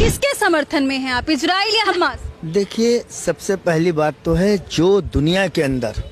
किसके समर्थन में हैं आप, इजराइल या हमास? देखिए, सबसे पहली बात तो है जो दुनिया के अंदर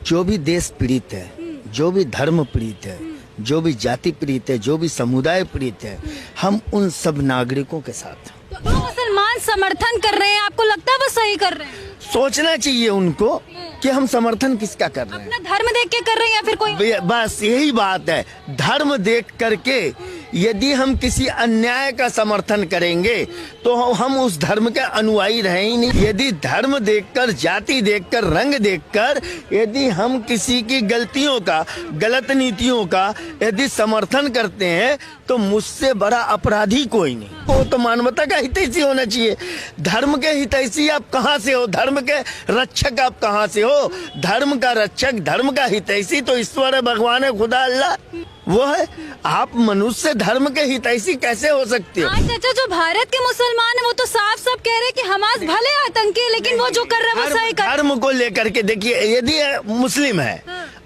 जो भी देश पीड़ित है, जो भी धर्म पीड़ित है, जो भी जाति पीड़ित है, जो भी समुदाय पीड़ित है, हम उन सब नागरिकों के साथ। तो जो मुसलमान समर्थन कर रहे हैं, आपको लगता है वो सही कर रहे हैं? सोचना चाहिए उनको कि हम समर्थन किसका कर रहे हैं। अपना धर्म देख के कर रहे हैं या फिर कोई? बस यही बात है, धर्म देख करके यदि हम किसी अन्याय का समर्थन करेंगे तो हम उस धर्म के अनुयायी रहे ही नहीं। यदि धर्म देखकर, जाति देखकर, रंग देखकर यदि हम किसी की गलतियों का, गलत नीतियों का यदि समर्थन करते हैं तो मुझसे बड़ा अपराधी कोई नहीं। वो तो मानवता का हितैषी होना चाहिए। धर्म के हितैषी आप कहाँ से हो? धर्म के रक्षक आप कहाँ से हो? धर्म का रक्षक, धर्म का हितैषी तो ईश्वर है, भगवान है, खुदा अल्लाह वो है। आप मनुष्य धर्म के हितैषी कैसे हो सकते हो? चाचा, जो भारत के मुसलमान है वो तो साफ साफ कह रहे हैं कि हमास भले आतंकी है, लेकिन वो जो कर रहे हैं वो सही कर। धर्म को लेकर के देखिए, यदि मुस्लिम है,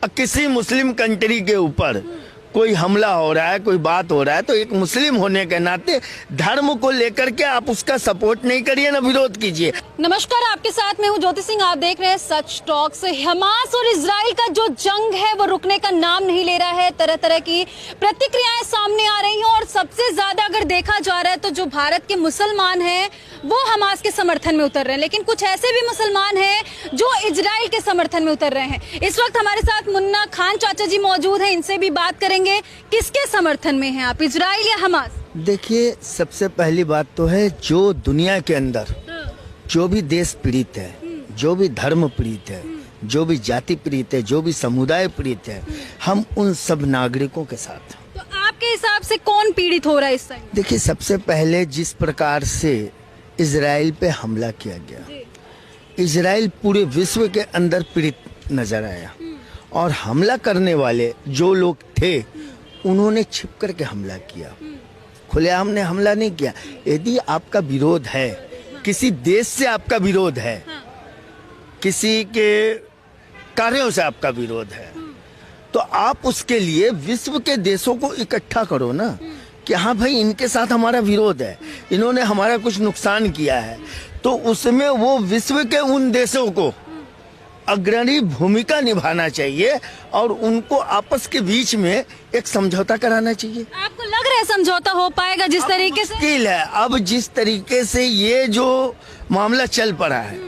किसी मुस्लिम कंट्री के ऊपर कोई हमला हो रहा है, कोई बात हो रहा है, तो एक मुस्लिम होने के नाते धर्म को लेकर के आप उसका सपोर्ट नहीं करिए, ना विरोध कीजिए। नमस्कार, आपके साथ मैं हूं ज्योति सिंह। आप देख रहे हैं सच टॉक से। हमास और इजराइल का जो जंग है वो रुकने का नाम नहीं ले रहा है। तरह तरह की प्रतिक्रियाएं सामने आ रही हैं और सबसे ज्यादा अगर देखा जा रहा है तो जो भारत के मुसलमान हैं वो हमास के समर्थन में उतर रहे हैं, लेकिन कुछ ऐसे भी मुसलमान हैं जो इजराइल के समर्थन में उतर रहे हैं। इस वक्त हमारे साथ मुन्ना खान चाचा जी मौजूद हैं, इनसे भी बात करेंगे। किसके समर्थन में हैं आप, इजराइल या हमास? देखिए, सबसे पहली बात तो है जो दुनिया के अंदर जो भी देश पीड़ित है, जो भी धर्म पीड़ित है, जो भी जाति पीड़ित है, जो भी समुदाय पीड़ित है, हम उन सब नागरिकों के साथ। तो आपके हिसाब से कौन पीड़ित हो रहा है इस टाइम? देखिए, सबसे पहले जिस प्रकार से इजराइल पे हमला किया गया, इजराइल पूरे विश्व के अंदर पीड़ित नजर आया और हमला करने वाले जो लोग थे उन्होंने छिप करके हमला किया, खुलेआम ने हमला नहीं किया। यदि आपका विरोध है, किसी देश से आपका विरोध है, किसी के कार्यों से आपका विरोध है, तो आप उसके लिए विश्व के देशों को इकट्ठा करो ना कि हाँ भाई, इनके साथ हमारा विरोध है, इन्होंने हमारा कुछ नुकसान किया है, तो उसमें वो विश्व के उन देशों को अग्रणी भूमिका निभाना चाहिए और उनको आपस के बीच में एक समझौता कराना चाहिए। आपको लग रहा है समझौता हो पाएगा जिस तरीके से? मुश्किल है। अब जिस तरीके से ये जो मामला चल पड़ा है,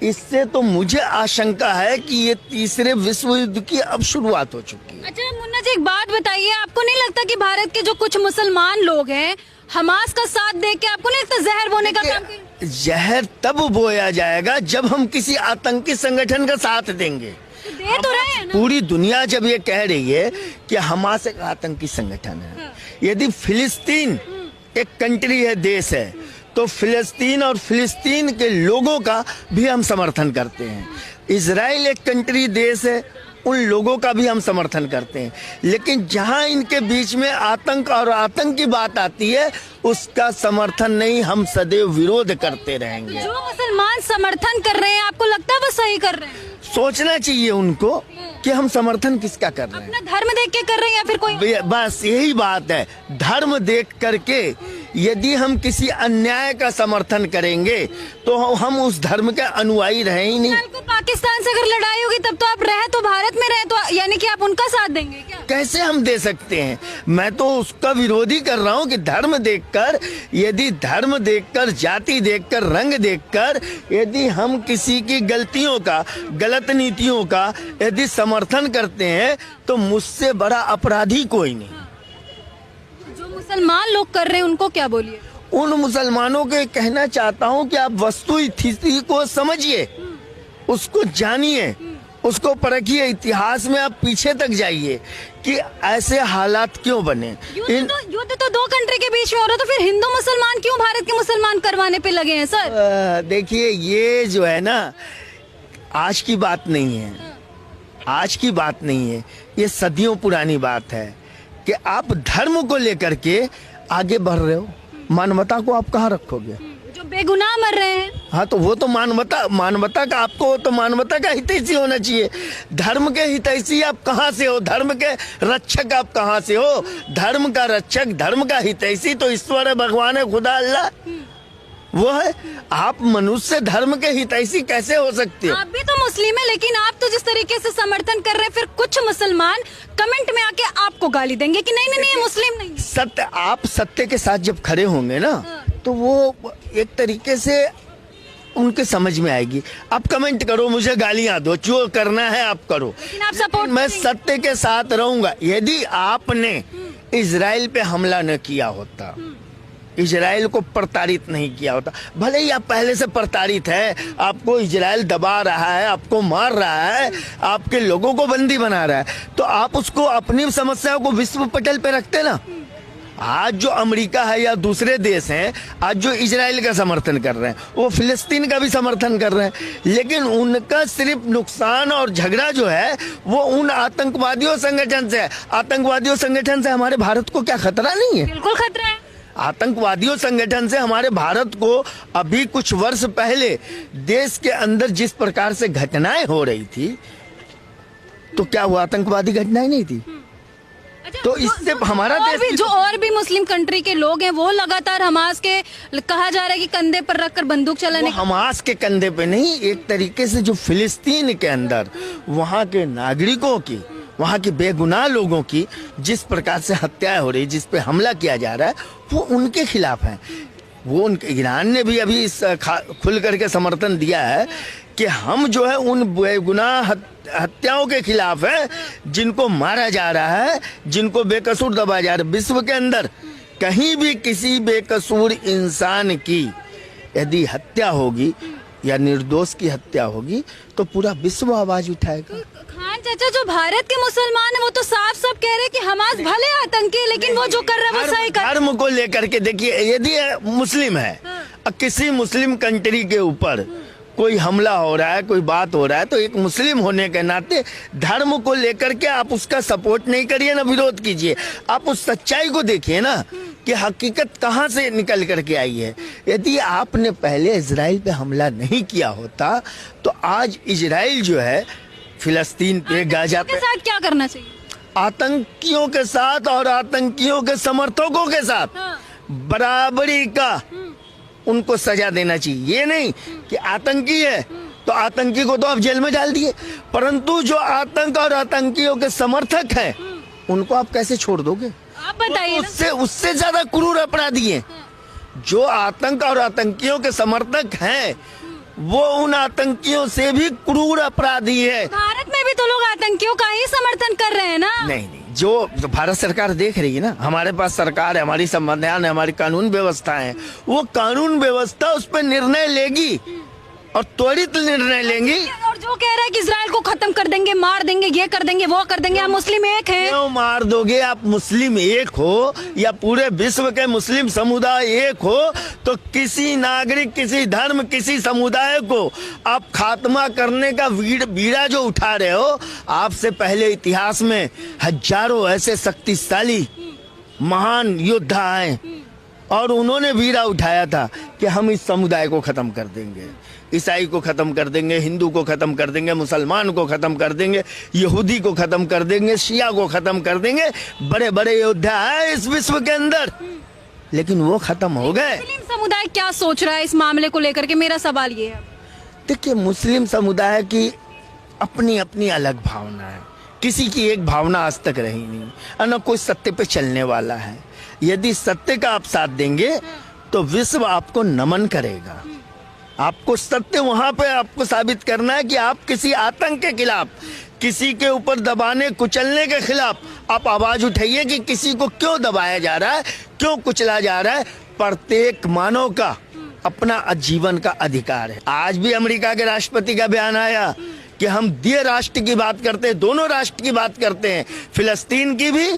इससे तो मुझे आशंका है कि ये तीसरे विश्व युद्ध की अब शुरुआत हो चुकी है। अच्छा मुन्ना जी, एक बात बताइए, आपको नहीं लगता कि भारत के जो कुछ मुसलमान लोग हैं हमास का साथ दे के, आपको नहीं लगता जहर बोने का काम किया? जहर तब बोया जाएगा जब हम किसी आतंकी संगठन का साथ देंगे। दे तो रहे हैं ना? पूरी दुनिया जब ये कह रही है कि हमास एक आतंकी संगठन है, यदि फिलिस्तीन एक कंट्री है, देश है, तो फिलिस्तीन और फिलिस्तीन के लोगों का भी हम समर्थन करते हैं। इजराइल एक कंट्री, देश है, उन लोगों का भी हम समर्थन करते हैं। लेकिन जहां इनके बीच में आतंक और आतंक की बात आती है, उसका समर्थन नहीं, हम सदैव विरोध करते रहेंगे। जो मुसलमान समर्थन कर रहे हैं, आपको लगता है वो सही कर रहे हैं? सोचना चाहिए उनको कि हम समर्थन किसका कर रहे हैं। अपना धर्म देख के कर रहे हैं या फिर कोई? बस यही बात है, धर्म देख करके यदि हम किसी अन्याय का समर्थन करेंगे तो हम उस धर्म के अनुयायी रहे ही नहीं। कल को पाकिस्तान से अगर लड़ाई होगी तब तो आप रहे तो भारत में रहे, तो यानी कि आप उनका साथ देंगे क्या? कैसे हम दे सकते हैं? मैं तो उसका विरोधी कर रहा हूँ कि धर्म देखकर, यदि धर्म देखकर, जाति देखकर, रंग देखकर यदि हम किसी की गलतियों का, गलत नीतियों का यदि समर्थन करते हैं तो मुझसे बड़ा अपराधी कोई नहीं। जो मुसलमान लोग कर रहे हैं उनको क्या बोलिए? उन मुसलमानों को कहना चाहता हूँ कि आप वस्तु स्थिति को समझिए, उसको जानिए, उसको परखिए, इतिहास में आप पीछे तक जाइए कि ऐसे हालात क्यों बने। युद्ध तो दो कंट्री के बीच में हो रहा, तो फिर हिंदू मुसलमान क्यों भारत के मुसलमान करवाने पे लगे हैं सर? देखिए, ये जो है ना, आज की बात नहीं है, आज की बात नहीं है, ये सदियों पुरानी बात है कि आप धर्म को लेकर के आगे बढ़ रहे हो, मानवता को आप कहाँ रखोगे? जो बेगुनाह मर रहे हैं। हाँ, तो वो तो मानवता का, आपको वो तो मानवता का हितैषी होना चाहिए। धर्म के हितैषी आप कहाँ से हो? धर्म के रक्षक आप कहाँ से हो? धर्म का रक्षक, धर्म का हितैषी तो ईश्वर है, भगवान है, खुदा अल्लाह वो है। आप मनुष्य धर्म के हितैषी कैसे हो सकते हो? आप भी तो मुस्लिम है, लेकिन आप तो जिस तरीके से समर्थन कर रहे हैं, फिर कुछ मुसलमान कमेंट में आके आपको गाली देंगे कि नहीं नहीं नहीं, ये मुस्लिम नहीं। सत्य, आप सत्य के साथ जब खड़े होंगे ना, तो वो एक तरीके से उनके समझ में आएगी। आप कमेंट करो, मुझे गालियां दो, जो करना है आप करो, लेकिन आप सपोर्ट मैं सत्य के साथ रहूंगा। यदि आपने इजराइल पे हमला न किया होता, इजराइल को प्रताड़ित नहीं किया होता, भले ही आप पहले से प्रताड़ित है, आपको इजराइल दबा रहा है, आपको मार रहा है, आपके लोगों को बंदी बना रहा है, तो आप उसको अपनी समस्याओं को विश्व पटल पे रखते ना। आज जो अमेरिका है या दूसरे देश हैं, आज जो इजराइल का समर्थन कर रहे हैं, वो फिलिस्तीन का भी समर्थन कर रहे हैं, लेकिन उनका सिर्फ नुकसान और झगड़ा जो है वो उन आतंकवादियों संगठन से है। आतंकवादियों संगठन से हमारे भारत को क्या खतरा नहीं है? बिल्कुल खतरा है। आतंकवादियों संगठन से हमारे भारत को अभी कुछ वर्ष पहले देश के अंदर जिस प्रकार से घटनाएं हो रही थी, तो क्या वो आतंकवादी घटनाएं नहीं थी? तो इससे हमारा देश जो और भी मुस्लिम कंट्री के लोग हैं, वो लगातार हमास के कहा जा रहा है कि कंधे पर रखकर बंदूक चलाने, हमास के कंधे पे नहीं, एक तरीके से जो फिलिस्तीन के अंदर वहाँ के नागरिकों की, वहाँ के बेगुनाह लोगों की जिस प्रकार से हत्याएं हो रही, जिस पे हमला किया जा रहा है, वो उनके खिलाफ है। वो उनके, ईरान ने भी अभी इस खुल करके समर्थन दिया है कि हम जो है उन बेगुनाह हत्याओं के खिलाफ है जिनको मारा जा रहा है, जिनको बेकसूर दबाया जा रहा है। विश्व के अंदर कहीं भी किसी बेकसूर इंसान की यदि हत्या होगी या निर्दोष की हत्या होगी, तो पूरा विश्व आवाज उठाएगा। खान चाचा, जो भारत के मुसलमान है वो तो साफ साफ कह रहे हैं कि हमास भले आतंकी है, लेकिन वो जो कर रहा है वो सही कर रहा है। धर्म को लेकर के देखिए, यदि मुस्लिम है, किसी मुस्लिम कंट्री के ऊपर कोई हमला हो रहा है, कोई बात हो रहा है, तो एक मुस्लिम होने के नाते धर्म को लेकर के आप उसका सपोर्ट नहीं करिए ना विरोध कीजिए। आप उस सच्चाई को देखिए ना कि हकीकत कहाँ से निकल करके आई है। यदि आपने पहले इजराइल पे हमला नहीं किया होता, तो आज इजराइल जो है फिलिस्तीन पे, गाजा पे, साथ क्या करना चाहिए? आतंकियों के साथ और आतंकियों के समर्थकों के साथ बराबरी का उनको सजा देना चाहिए। ये नहीं कि आतंकी है तो आतंकी को तो आप जेल में डाल दिए, परंतु जो आतंक और आतंकियों के समर्थक हैं उनको आप कैसे छोड़ दोगे? आप बताइए। उससे ज्यादा क्रूर अपराधी हैं। जो आतंक और आतंकियों के समर्थक हैं वो उन आतंकियों से भी क्रूर अपराधी है। भारत में भी तो लोग आतंकियों का ही समर्थन कर रहे हैं ना। नहीं, जो भारत सरकार देख रही है ना, हमारे पास सरकार है, हमारी संविधान है, हमारी कानून व्यवस्था है, वो कानून व्यवस्था उस पर निर्णय लेगी और त्वरित निर्णय लेंगी। और जो कह रहा है कि इजराइल को खत्म कर देंगे, मार देंगे, ये कर देंगे, वो कर देंगे, आप मुस्लिम एक हैं। क्यों मार दोगे? आप मुस्लिम एक हो या पूरे विश्व के मुस्लिम समुदाय एक हो, तो किसी नागरिक, किसी धर्म, किसी समुदाय को आप खात्मा करने का बीड़ा जो उठा रहे हो, आपसे पहले इतिहास में हजारों ऐसे शक्तिशाली महान योद्धा आए और उन्होंने बीड़ा उठाया था कि हम इस समुदाय को खत्म कर देंगे, ईसाई को खत्म कर देंगे, हिंदू को खत्म कर देंगे, मुसलमान को खत्म कर देंगे, यहूदी को खत्म कर देंगे, शिया को खत्म कर देंगे। बड़े बड़े योद्धा है इस विश्व के अंदर, लेकिन वो खत्म हो गए। मुस्लिम समुदाय क्या सोच रहा है इस मामले को लेकर के? मेरा सवाल ये है। देखिए, मुस्लिम समुदाय की अपनी अपनी अलग भावना है, किसी की एक भावना आज तक रही नहीं, और न कोई सत्य पे चलने वाला है। यदि सत्य का आप साथ देंगे तो विश्व आपको नमन करेगा। आपको सत्य वहां पे आपको साबित करना है कि आप किसी आतंक के खिलाफ, किसी के ऊपर दबाने कुचलने के खिलाफ आप आवाज उठाइए कि किसी को क्यों दबाया जा रहा है, क्यों कुचला जा रहा है। प्रत्येक मानव का अपना जीवन का अधिकार है। आज भी अमेरिका के राष्ट्रपति का बयान आया कि हम द्वि राष्ट्र की बात करते हैं, दोनों राष्ट्र की बात करते हैं, फिलिस्तीन की भी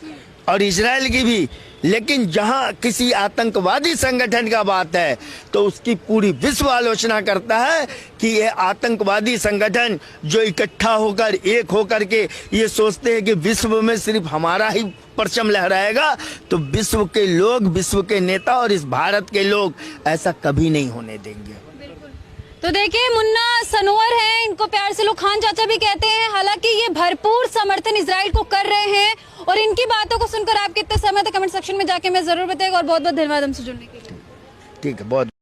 और इजराइल की भी, लेकिन जहां किसी आतंकवादी संगठन का बात है तो उसकी पूरी विश्व आलोचना करता है कि ये आतंकवादी संगठन जो इकट्ठा होकर, एक होकर के ये सोचते हैं कि विश्व में सिर्फ हमारा ही परचम लहराएगा, तो विश्व के लोग, विश्व के नेता और इस भारत के लोग ऐसा कभी नहीं होने देंगे। तो देखिए मुन्ना सनोवर हैं, इनको प्यार से लोग खान चाचा भी कहते हैं। हालांकि ये भरपूर समर्थन इजराइल को कर रहे हैं और इनकी बातों को सुनकर आप कितने सहमत है कमेंट सेक्शन में जाके मैं जरूर बताएगा। और बहुत बहुत धन्यवाद हमसे जुड़ने के लिए। ठीक है, बहुत